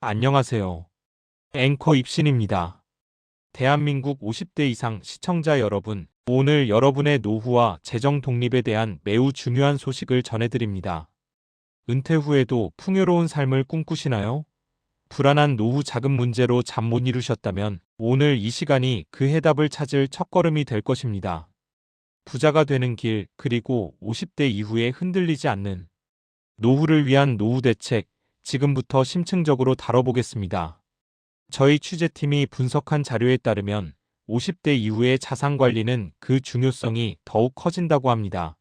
안녕하세요. 앵커 입신입니다. 대한민국 50대 이상 시청자 여러분, 오늘 여러분의 노후와 재정 독립에 대한 매우 중요한 소식을 전해드립니다. 은퇴 후에도 풍요로운 삶을 꿈꾸시나요? 불안한 노후 자금 문제로 잠 못 이루셨다면 오늘 이 시간이 그 해답을 찾을 첫걸음이 될 것입니다. 부자가 되는 길, 그리고 50대 이후에 흔들리지 않는 노후를 위한 노후 대책, 지금부터 심층적으로 다뤄보겠습니다. 저희 취재팀이 분석한 자료에 따르면 50대 이후의 자산 관리는 그 중요성이 더욱 커진다고 합니다.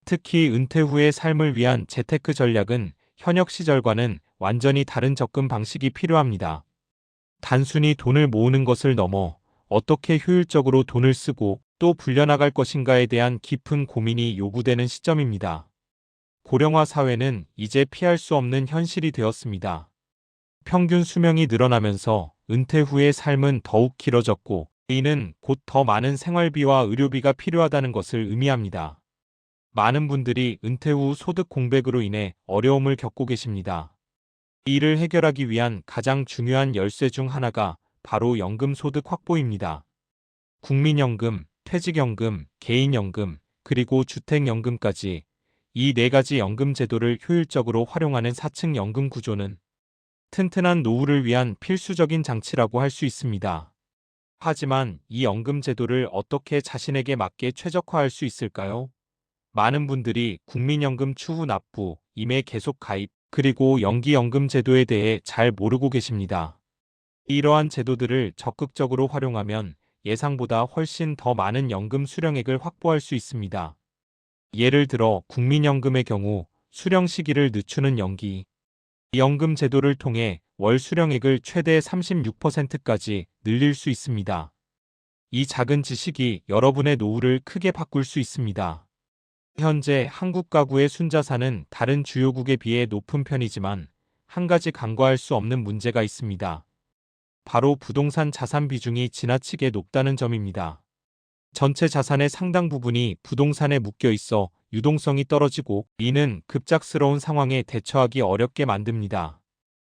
특히 은퇴 후의 삶을 위한 재테크 전략은 현역 시절과는 완전히 다른 접근 방식이 필요합니다. 단순히 돈을 모으는 것을 넘어 어떻게 효율적으로 돈을 쓰고 또 불려나갈 것인가에 대한 깊은 고민이 요구되는 시점입니다. 고령화 사회는 이제 피할 수 없는 현실이 되었습니다. 평균 수명이 늘어나면서 은퇴 후의 삶은 더욱 길어졌고, 이는 곧 더 많은 생활비와 의료비가 필요하다는 것을 의미합니다. 많은 분들이 은퇴 후 소득 공백으로 인해 어려움을 겪고 계십니다. 이를 해결하기 위한 가장 중요한 열쇠 중 하나가 바로 연금 소득 확보입니다. 국민연금, 퇴직연금, 개인연금, 그리고 주택연금까지 이 네 가지 연금 제도를 효율적으로 활용하는 4층 연금 구조는 튼튼한 노후를 위한 필수적인 장치라고 할 수 있습니다. 하지만 이 연금 제도를 어떻게 자신에게 맞게 최적화할 수 있을까요? 많은 분들이 국민연금 추후 납부, 임해 계속 가입, 그리고 연기연금 제도에 대해 잘 모르고 계십니다. 이러한 제도들을 적극적으로 활용하면 예상보다 훨씬 더 많은 연금 수령액을 확보할 수 있습니다. 예를 들어 국민연금의 경우 수령 시기를 늦추는 연기, 연금 제도를 통해 월 수령액을 최대 36%까지 늘릴 수 있습니다. 이 작은 지식이 여러분의 노후를 크게 바꿀 수 있습니다. 현재 한국 가구의 순자산은 다른 주요국에 비해 높은 편이지만 한 가지 간과할 수 없는 문제가 있습니다. 바로 부동산 자산 비중이 지나치게 높다는 점입니다. 전체 자산의 상당 부분이 부동산에 묶여 있어 유동성이 떨어지고 이는 급작스러운 상황에 대처하기 어렵게 만듭니다.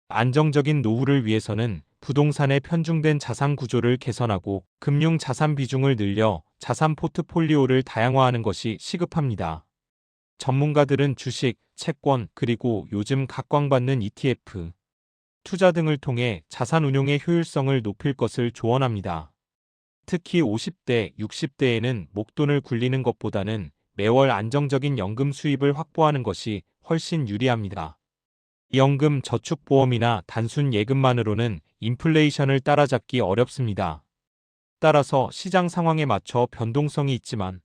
안정적인 노후를 위해서는 부동산의 편중된 자산 구조를 개선하고 금융 자산 비중을 늘려 자산 포트폴리오를 다양화하는 것이 시급합니다. 전문가들은 주식, 채권, 그리고 요즘 각광받는 ETF, 투자 등을 통해 자산 운용의 효율성을 높일 것을 조언합니다. 특히 50대, 60대에는 목돈을 굴리는 것보다는 매월 안정적인 연금 수입을 확보하는 것이 훨씬 유리합니다. 연금 저축보험이나 단순 예금만으로는 인플레이션을 따라잡기 어렵습니다. 따라서 시장 상황에 맞춰 변동성이 있지만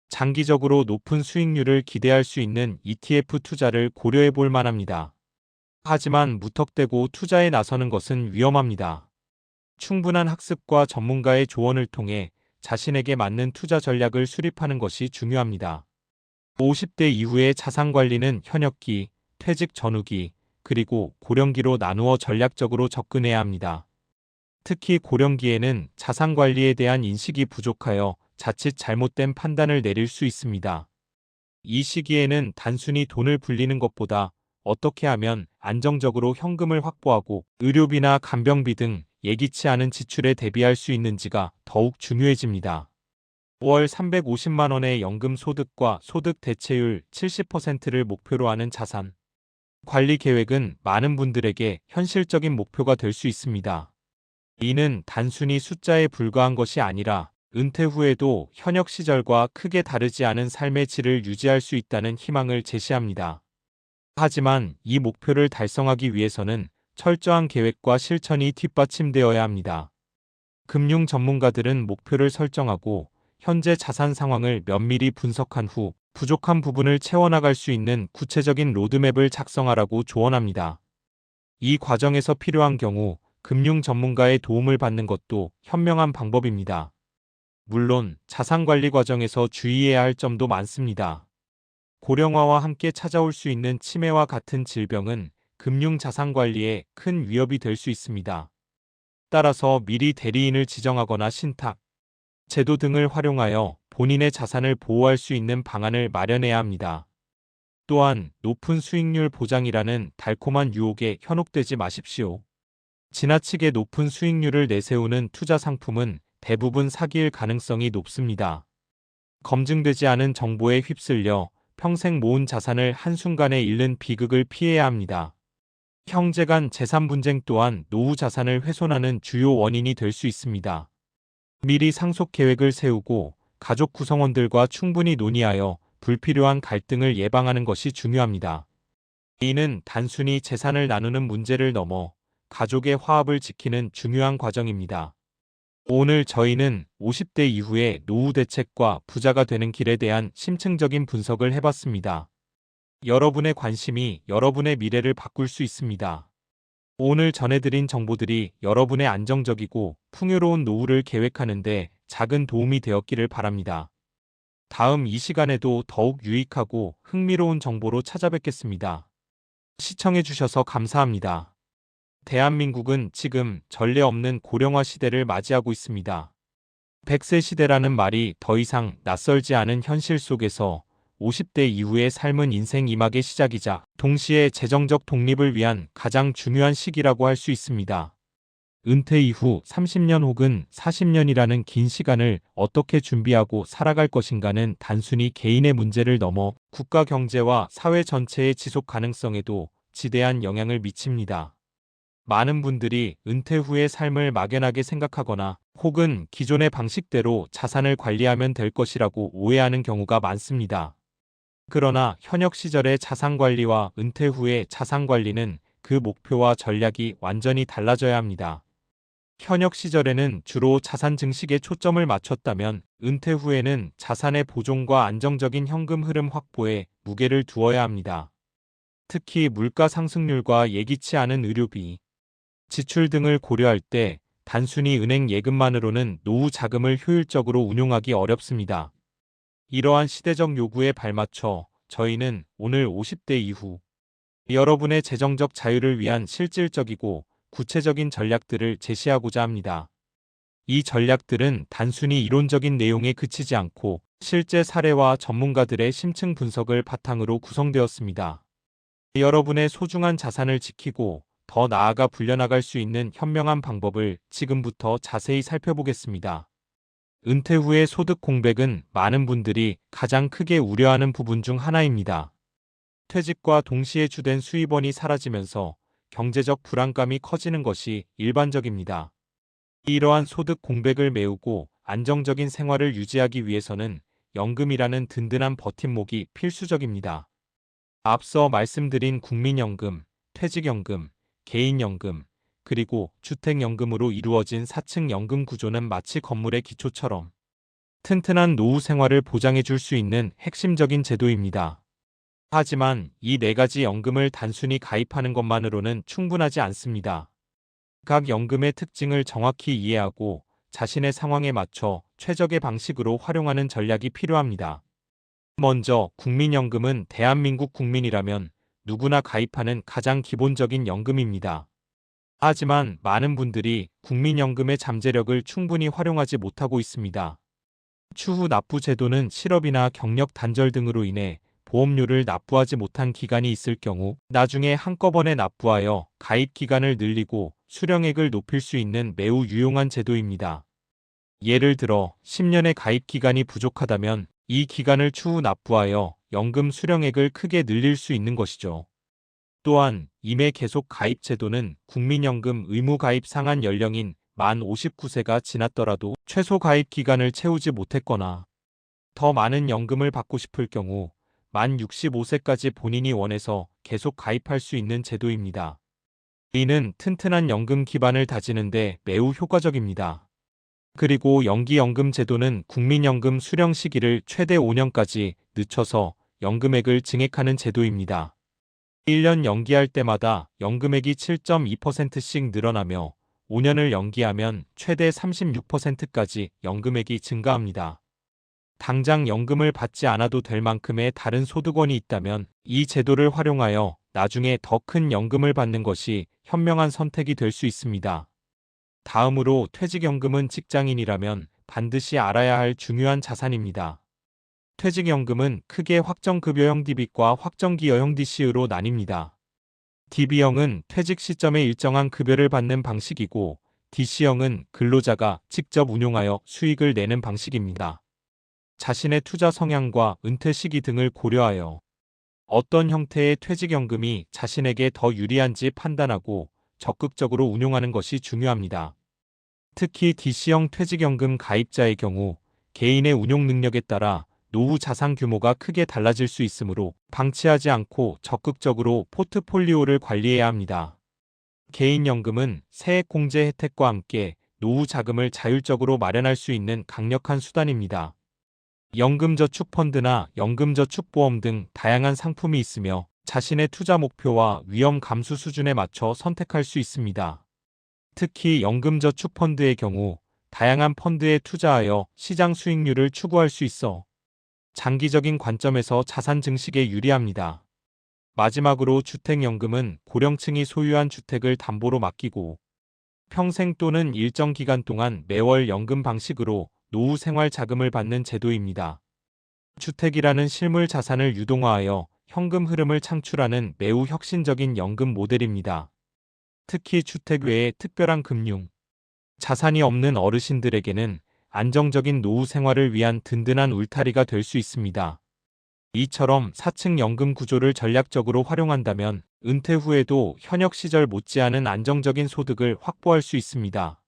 장기적으로 높은 수익률을 기대할 수 있는 ETF 투자를 고려해 볼 만합니다. 하지만 무턱대고 투자에 나서는 것은 위험합니다. 충분한 학습과 전문가의 조언을 통해 자신에게 맞는 투자 전략을 수립하는 것이 중요합니다. 50대 이후의 자산 관리는 현역기, 퇴직 전후기, 그리고 고령기로 나누어 전략적으로 접근해야 합니다. 특히 고령기에는 자산 관리에 대한 인식이 부족하여 자칫 잘못된 판단을 내릴 수 있습니다. 이 시기에는 단순히 돈을 불리는 것보다 어떻게 하면 안정적으로 현금을 확보하고 의료비나 간병비 등 예기치 않은 지출에 대비할 수 있는지가 더욱 중요해집니다. 월 350만 원의 연금 소득과 소득 대체율 70%를 목표로 하는 자산 관리 계획은 많은 분들에게 현실적인 목표가 될 수 있습니다. 이는 단순히 숫자에 불과한 것이 아니라 은퇴 후에도 현역 시절과 크게 다르지 않은 삶의 질을 유지할 수 있다는 희망을 제시합니다. 하지만 이 목표를 달성하기 위해서는 철저한 계획과 실천이 뒷받침되어야 합니다. 금융 전문가들은 목표를 설정하고 현재 자산 상황을 면밀히 분석한 후 부족한 부분을 채워나갈 수 있는 구체적인 로드맵을 작성하라고 조언합니다. 이 과정에서 필요한 경우 금융 전문가의 도움을 받는 것도 현명한 방법입니다. 물론 자산 관리 과정에서 주의해야 할 점도 많습니다. 고령화와 함께 찾아올 수 있는 치매와 같은 질병은 금융 자산 관리에 큰 위협이 될 수 있습니다. 따라서 미리 대리인을 지정하거나 신탁, 제도 등을 활용하여 본인의 자산을 보호할 수 있는 방안을 마련해야 합니다. 또한 높은 수익률 보장이라는 달콤한 유혹에 현혹되지 마십시오. 지나치게 높은 수익률을 내세우는 투자 상품은 대부분 사기일 가능성이 높습니다. 검증되지 않은 정보에 휩쓸려 평생 모은 자산을 한순간에 잃는 비극을 피해야 합니다. 형제 간 재산 분쟁 또한 노후 자산을 훼손하는 주요 원인이 될 수 있습니다. 미리 상속 계획을 세우고 가족 구성원들과 충분히 논의하여 불필요한 갈등을 예방하는 것이 중요합니다. 이는 단순히 재산을 나누는 문제를 넘어 가족의 화합을 지키는 중요한 과정입니다. 오늘 저희는 50대 이후의 노후 대책과 부자가 되는 길에 대한 심층적인 분석을 해봤습니다. 여러분의 관심이 여러분의 미래를 바꿀 수 있습니다. 오늘 전해드린 정보들이 여러분의 안정적이고 풍요로운 노후를 계획하는 데 작은 도움이 되었기를 바랍니다. 다음 이 시간에도 더욱 유익하고 흥미로운 정보로 찾아뵙겠습니다. 시청해주셔서 감사합니다. 대한민국은 지금 전례 없는 고령화 시대를 맞이하고 있습니다. 100세 시대라는 말이 더 이상 낯설지 않은 현실 속에서 50대 이후의 삶은 인생 이막의 시작이자 동시에 재정적 독립을 위한 가장 중요한 시기라고 할 수 있습니다. 은퇴 이후 30년 혹은 40년이라는 긴 시간을 어떻게 준비하고 살아갈 것인가는 단순히 개인의 문제를 넘어 국가 경제와 사회 전체의 지속 가능성에도 지대한 영향을 미칩니다. 많은 분들이 은퇴 후의 삶을 막연하게 생각하거나 혹은 기존의 방식대로 자산을 관리하면 될 것이라고 오해하는 경우가 많습니다. 그러나 현역 시절의 자산 관리와 은퇴 후의 자산 관리는 그 목표와 전략이 완전히 달라져야 합니다. 현역 시절에는 주로 자산 증식에 초점을 맞췄다면 은퇴 후에는 자산의 보존과 안정적인 현금 흐름 확보에 무게를 두어야 합니다. 특히 물가 상승률과 예기치 않은 의료비, 지출 등을 고려할 때 단순히 은행 예금만으로는 노후 자금을 효율적으로 운용하기 어렵습니다. 이러한 시대적 요구에 발맞춰 저희는 오늘 50대 이후 여러분의 재정적 자유를 위한 실질적이고 구체적인 전략들을 제시하고자 합니다. 이 전략들은 단순히 이론적인 내용에 그치지 않고 실제 사례와 전문가들의 심층 분석을 바탕으로 구성되었습니다. 여러분의 소중한 자산을 지키고 더 나아가 불려나갈 수 있는 현명한 방법을 지금부터 자세히 살펴보겠습니다. 은퇴 후의 소득 공백은 많은 분들이 가장 크게 우려하는 부분 중 하나입니다. 퇴직과 동시에 주된 수입원이 사라지면서 경제적 불안감이 커지는 것이 일반적입니다. 이러한 소득 공백을 메우고 안정적인 생활을 유지하기 위해서는 연금이라는 든든한 버팀목이 필수적입니다. 앞서 말씀드린 국민연금, 퇴직연금, 개인연금, 그리고 주택연금으로 이루어진 4층 연금 구조는 마치 건물의 기초처럼 튼튼한 노후 생활을 보장해 줄 수 있는 핵심적인 제도입니다. 하지만 이 네 가지 연금을 단순히 가입하는 것만으로는 충분하지 않습니다. 각 연금의 특징을 정확히 이해하고 자신의 상황에 맞춰 최적의 방식으로 활용하는 전략이 필요합니다. 먼저 국민연금은 대한민국 국민이라면 누구나 가입하는 가장 기본적인 연금입니다. 하지만 많은 분들이 국민연금의 잠재력을 충분히 활용하지 못하고 있습니다. 추후 납부 제도는 실업이나 경력 단절 등으로 인해 보험료를 납부하지 못한 기간이 있을 경우 나중에 한꺼번에 납부하여 가입 기간을 늘리고 수령액을 높일 수 있는 매우 유용한 제도입니다. 예를 들어 10년의 가입 기간이 부족하다면 이 기간을 추후 납부하여 연금 수령액을 크게 늘릴 수 있는 것이죠. 또한 임해 계속 가입 제도는 국민연금 의무 가입 상한 연령인 만 59세가 지났더라도 최소 가입 기간을 채우지 못했거나 더 많은 연금을 받고 싶을 경우 만 65세까지 본인이 원해서 계속 가입할 수 있는 제도입니다. 이는 튼튼한 연금 기반을 다지는 데 매우 효과적입니다. 그리고 연기연금 제도는 국민연금 수령 시기를 최대 5년까지 늦춰서 연금액을 증액하는 제도입니다. 1년 연기할 때마다 연금액이 7.2%씩 늘어나며 5년을 연기하면 최대 36%까지 연금액이 증가합니다. 당장 연금을 받지 않아도 될 만큼의 다른 소득원이 있다면 이 제도를 활용하여 나중에 더 큰 연금을 받는 것이 현명한 선택이 될 수 있습니다. 다음으로 퇴직연금은 직장인이라면 반드시 알아야 할 중요한 자산입니다. 퇴직연금은 크게 확정급여형 DB과 확정기여형 DC로 나뉩니다. DB형은 퇴직 시점에 일정한 급여를 받는 방식이고 DC형은 근로자가 직접 운용하여 수익을 내는 방식입니다. 자신의 투자 성향과 은퇴 시기 등을 고려하여 어떤 형태의 퇴직연금이 자신에게 더 유리한지 판단하고 적극적으로 운용하는 것이 중요합니다. 특히 DC형 퇴직연금 가입자의 경우 개인의 운용 능력에 따라 노후 자산 규모가 크게 달라질 수 있으므로 방치하지 않고 적극적으로 포트폴리오를 관리해야 합니다. 개인연금은 세액공제 혜택과 함께 노후 자금을 자율적으로 마련할 수 있는 강력한 수단입니다. 연금저축펀드나 연금저축보험 등 다양한 상품이 있으며 자신의 투자 목표와 위험 감수 수준에 맞춰 선택할 수 있습니다. 특히 연금저축펀드의 경우 다양한 펀드에 투자하여 시장 수익률을 추구할 수 있어 장기적인 관점에서 자산 증식에 유리합니다. 마지막으로 주택연금은 고령층이 소유한 주택을 담보로 맡기고 평생 또는 일정 기간 동안 매월 연금 방식으로 노후 생활 자금을 받는 제도입니다. 주택이라는 실물 자산을 유동화하여 현금 흐름을 창출하는 매우 혁신적인 연금 모델입니다. 특히 주택 외에 특별한 금융 자산이 없는 어르신들에게는 안정적인 노후 생활을 위한 든든한 울타리가 될 수 있습니다. 이처럼 4층 연금 구조를 전략적으로 활용한다면 은퇴 후에도 현역 시절 못지않은 안정적인 소득을 확보할 수 있습니다.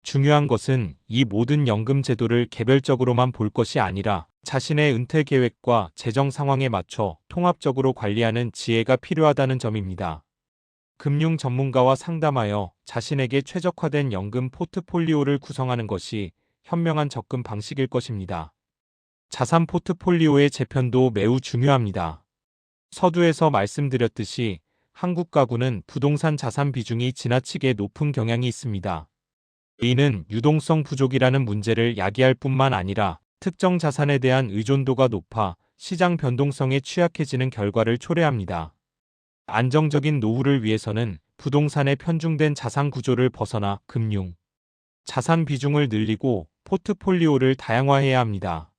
중요한 것은 이 모든 연금 제도를 개별적으로만 볼 것이 아니라 자신의 은퇴 계획과 재정 상황에 맞춰 통합적으로 관리하는 지혜가 필요하다는 점입니다. 금융 전문가와 상담하여 자신에게 최적화된 연금 포트폴리오를 구성하는 것이 현명한 접근 방식일 것입니다. 자산 포트폴리오의 재편도 매우 중요합니다. 서두에서 말씀드렸듯이 한국 가구는 부동산 자산 비중이 지나치게 높은 경향이 있습니다. 이는 유동성 부족이라는 문제를 야기할 뿐만 아니라 특정 자산에 대한 의존도가 높아 시장 변동성에 취약해지는 결과를 초래합니다. 안정적인 노후를 위해서는 부동산에 편중된 자산 구조를 벗어나 금융, 자산 비중을 늘리고 포트폴리오를 다양화해야 합니다.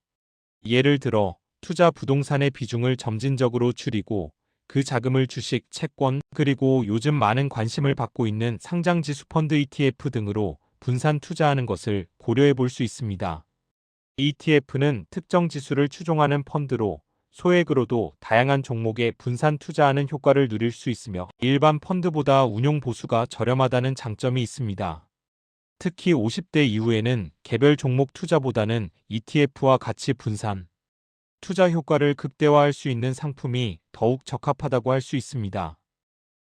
예를 들어 투자 부동산의 비중을 점진적으로 줄이고 그 자금을 주식, 채권, 그리고 요즘 많은 관심을 받고 있는 상장지수 펀드 ETF 등으로 분산 투자하는 것을 고려해 볼 수 있습니다. ETF는 특정 지수를 추종하는 펀드로 소액으로도 다양한 종목에 분산 투자하는 효과를 누릴 수 있으며 일반 펀드보다 운용 보수가 저렴하다는 장점이 있습니다. 특히 50대 이후에는 개별 종목 투자보다는 ETF와 같이 분산 투자 효과를 극대화할 수 있는 상품이 더욱 적합하다고 할 수 있습니다.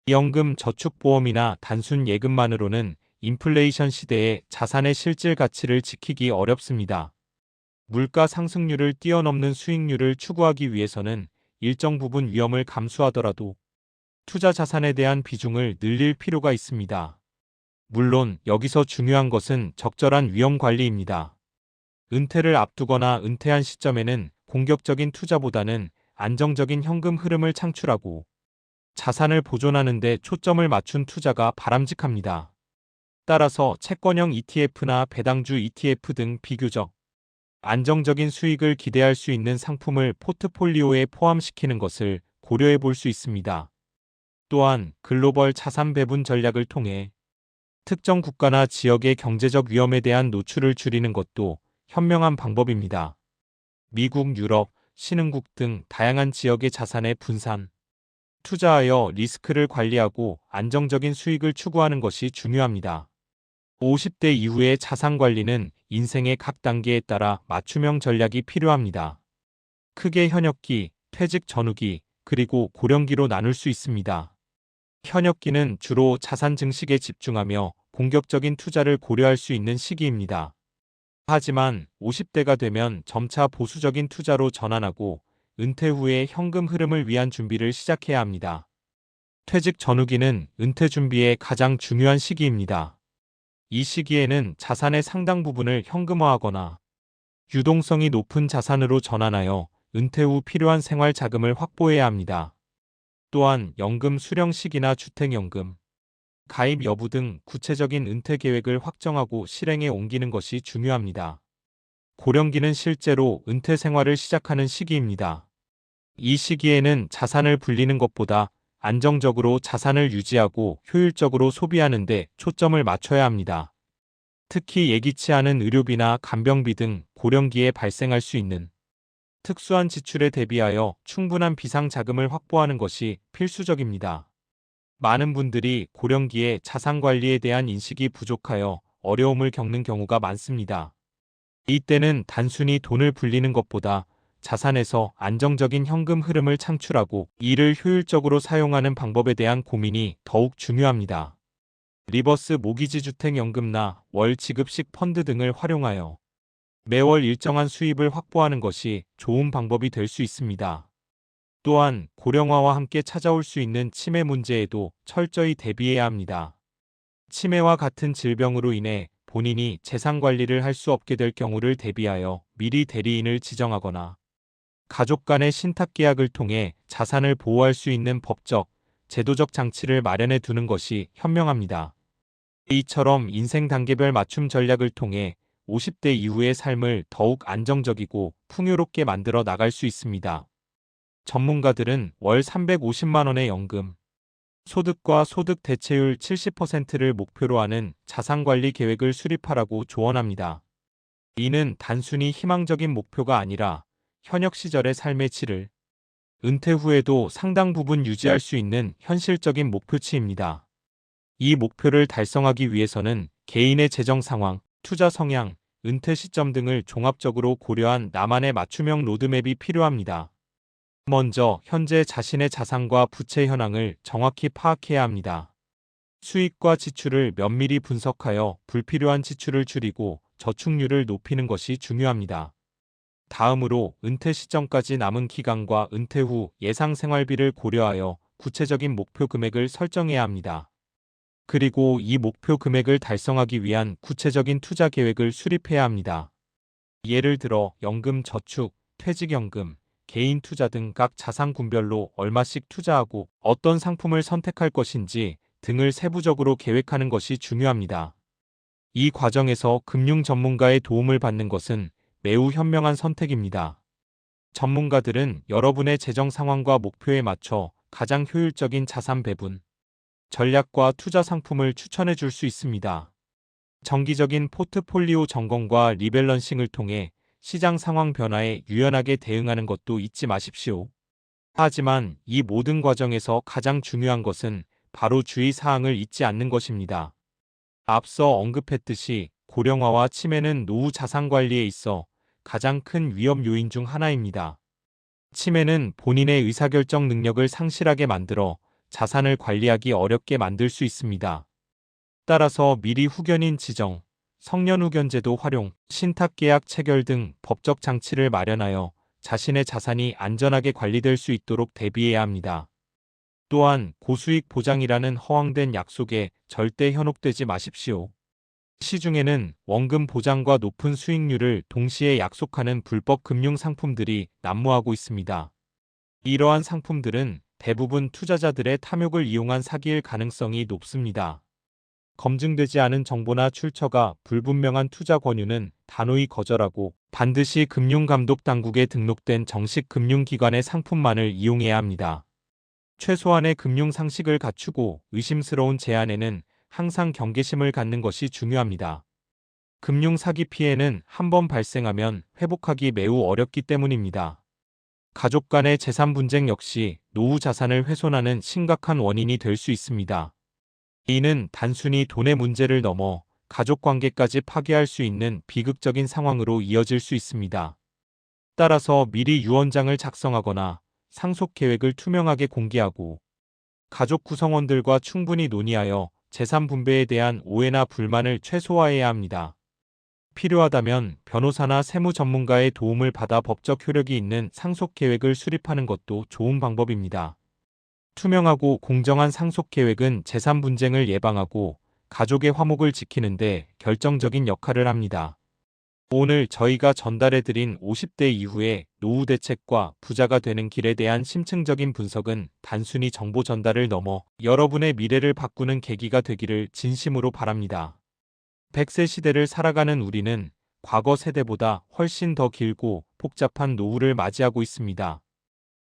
연금, 저축보험이나 단순 예금만으로는 인플레이션 시대에 자산의 실질 가치를 지키기 어렵습니다. 물가 상승률을 뛰어넘는 수익률을 추구하기 위해서는 일정 부분 위험을 감수하더라도 투자 자산에 대한 비중을 늘릴 필요가 있습니다. 물론 여기서 중요한 것은 적절한 위험 관리입니다. 은퇴를 앞두거나 은퇴한 시점에는 공격적인 투자보다는 안정적인 현금 흐름을 창출하고 자산을 보존하는 데 초점을 맞춘 투자가 바람직합니다. 따라서 채권형 ETF나 배당주 ETF 등 비교적 안정적인 수익을 기대할 수 있는 상품을 포트폴리오에 포함시키는 것을 고려해 볼 수 있습니다. 또한 글로벌 자산 배분 전략을 통해 특정 국가나 지역의 경제적 위험에 대한 노출을 줄이는 것도 현명한 방법입니다. 미국, 유럽, 신흥국 등 다양한 지역의 자산의 분산, 투자하여 리스크를 관리하고 안정적인 수익을 추구하는 것이 중요합니다. 50대 이후의 자산 관리는 인생의 각 단계에 따라 맞춤형 전략이 필요합니다. 크게 현역기, 퇴직 전후기, 그리고 고령기로 나눌 수 있습니다. 현역기는 주로 자산 증식에 집중하며 공격적인 투자를 고려할 수 있는 시기입니다. 하지만 50대가 되면 점차 보수적인 투자로 전환하고 은퇴 후에 현금 흐름을 위한 준비를 시작해야 합니다. 퇴직 전후기는 은퇴 준비의 가장 중요한 시기입니다. 이 시기에는 자산의 상당 부분을 현금화하거나 유동성이 높은 자산으로 전환하여 은퇴 후 필요한 생활 자금을 확보해야 합니다. 또한 연금 수령 시기나 주택연금, 가입 여부 등 구체적인 은퇴 계획을 확정하고 실행에 옮기는 것이 중요합니다. 고령기는 실제로 은퇴 생활을 시작하는 시기입니다. 이 시기에는 자산을 불리는 것보다 안정적으로 자산을 유지하고 효율적으로 소비하는 데 초점을 맞춰야 합니다. 특히 예기치 않은 의료비나 간병비 등 고령기에 발생할 수 있는 특수한 지출에 대비하여 충분한 비상 자금을 확보하는 것이 필수적입니다. 많은 분들이 고령기에 자산 관리에 대한 인식이 부족하여 어려움을 겪는 경우가 많습니다. 이때는 단순히 돈을 불리는 것보다 자산에서 안정적인 현금 흐름을 창출하고 이를 효율적으로 사용하는 방법에 대한 고민이 더욱 중요합니다. 리버스 모기지 주택연금이나 월 지급식 펀드 등을 활용하여 매월 일정한 수입을 확보하는 것이 좋은 방법이 될 수 있습니다. 또한 고령화와 함께 찾아올 수 있는 치매 문제에도 철저히 대비해야 합니다. 치매와 같은 질병으로 인해 본인이 재산 관리를 할 수 없게 될 경우를 대비하여 미리 대리인을 지정하거나 가족 간의 신탁 계약을 통해 자산을 보호할 수 있는 법적, 제도적 장치를 마련해 두는 것이 현명합니다. 이처럼 인생 단계별 맞춤 전략을 통해 50대 이후의 삶을 더욱 안정적이고 풍요롭게 만들어 나갈 수 있습니다. 전문가들은 월 350만 원의 연금, 소득과 소득 대체율 70%를 목표로 하는 자산관리 계획을 수립하라고 조언합니다. 이는 단순히 희망적인 목표가 아니라 현역 시절의 삶의 질을 은퇴 후에도 상당 부분 유지할 수 있는 현실적인 목표치입니다. 이 목표를 달성하기 위해서는 개인의 재정 상황, 투자 성향, 은퇴 시점 등을 종합적으로 고려한 나만의 맞춤형 로드맵이 필요합니다. 먼저 현재 자신의 자산과 부채 현황을 정확히 파악해야 합니다. 수익과 지출을 면밀히 분석하여 불필요한 지출을 줄이고 저축률을 높이는 것이 중요합니다. 다음으로 은퇴 시점까지 남은 기간과 은퇴 후 예상 생활비를 고려하여 구체적인 목표 금액을 설정해야 합니다. 그리고 이 목표 금액을 달성하기 위한 구체적인 투자 계획을 수립해야 합니다. 예를 들어 연금 저축, 퇴직연금, 개인 투자 등 각 자산군별로 얼마씩 투자하고 어떤 상품을 선택할 것인지 등을 세부적으로 계획하는 것이 중요합니다. 이 과정에서 금융 전문가의 도움을 받는 것은 매우 현명한 선택입니다. 전문가들은 여러분의 재정 상황과 목표에 맞춰 가장 효율적인 자산 배분, 전략과 투자 상품을 추천해 줄 수 있습니다. 정기적인 포트폴리오 점검과 리밸런싱을 통해 시장 상황 변화에 유연하게 대응하는 것도 잊지 마십시오. 하지만 이 모든 과정에서 가장 중요한 것은 바로 주의사항을 잊지 않는 것입니다. 앞서 언급했듯이 고령화와 치매는 노후 자산 관리에 있어 가장 큰 위험 요인 중 하나입니다. 치매는 본인의 의사결정 능력을 상실하게 만들어 자산을 관리하기 어렵게 만들 수 있습니다. 따라서 미리 후견인 지정, 성년후견제도 활용, 신탁계약 체결 등 법적 장치를 마련하여 자신의 자산이 안전하게 관리될 수 있도록 대비해야 합니다. 또한 고수익 보장이라는 허황된 약속에 절대 현혹되지 마십시오. 시중에는 원금 보장과 높은 수익률을 동시에 약속하는 불법 금융 상품들이 난무하고 있습니다. 이러한 상품들은 대부분 투자자들의 탐욕을 이용한 사기일 가능성이 높습니다. 검증되지 않은 정보나 출처가 불분명한 투자 권유는 단호히 거절하고 반드시 금융감독당국에 등록된 정식 금융기관의 상품만을 이용해야 합니다. 최소한의 금융 상식을 갖추고 의심스러운 제안에는 항상 경계심을 갖는 것이 중요합니다. 금융 사기 피해는 한번 발생하면 회복하기 매우 어렵기 때문입니다. 가족 간의 재산 분쟁 역시 노후 자산을 훼손하는 심각한 원인이 될 수 있습니다. 이는 단순히 돈의 문제를 넘어 가족 관계까지 파괴할 수 있는 비극적인 상황으로 이어질 수 있습니다. 따라서 미리 유언장을 작성하거나 상속 계획을 투명하게 공개하고 가족 구성원들과 충분히 논의하여 재산 분배에 대한 오해나 불만을 최소화해야 합니다. 필요하다면 변호사나 세무 전문가의 도움을 받아 법적 효력이 있는 상속 계획을 수립하는 것도 좋은 방법입니다. 투명하고 공정한 상속 계획은 재산 분쟁을 예방하고 가족의 화목을 지키는 데 결정적인 역할을 합니다. 오늘 저희가 전달해드린 50대 이후의 노후 대책과 부자가 되는 길에 대한 심층적인 분석은 단순히 정보 전달을 넘어 여러분의 미래를 바꾸는 계기가 되기를 진심으로 바랍니다. 100세 시대를 살아가는 우리는 과거 세대보다 훨씬 더 길고 복잡한 노후를 맞이하고 있습니다.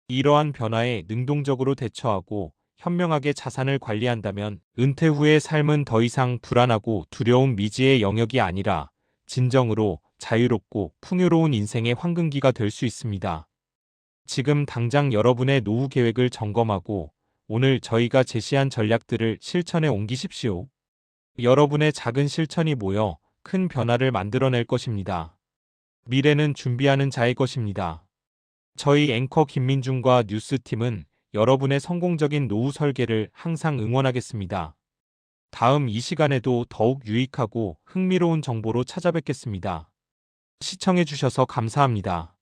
이러한 변화에 능동적으로 대처하고 현명하게 자산을 관리한다면 은퇴 후의 삶은 더 이상 불안하고 두려운 미지의 영역이 아니라 진정으로 자유롭고 풍요로운 인생의 황금기가 될 수 있습니다. 지금 당장 여러분의 노후 계획을 점검하고 오늘 저희가 제시한 전략들을 실천에 옮기십시오. 여러분의 작은 실천이 모여 큰 변화를 만들어낼 것입니다. 미래는 준비하는 자의 것입니다. 저희 앵커 김민중과 뉴스팀은 여러분의 성공적인 노후 설계를 항상 응원하겠습니다. 다음 이 시간에도 더욱 유익하고 흥미로운 정보로 찾아뵙겠습니다. 시청해주셔서 감사합니다.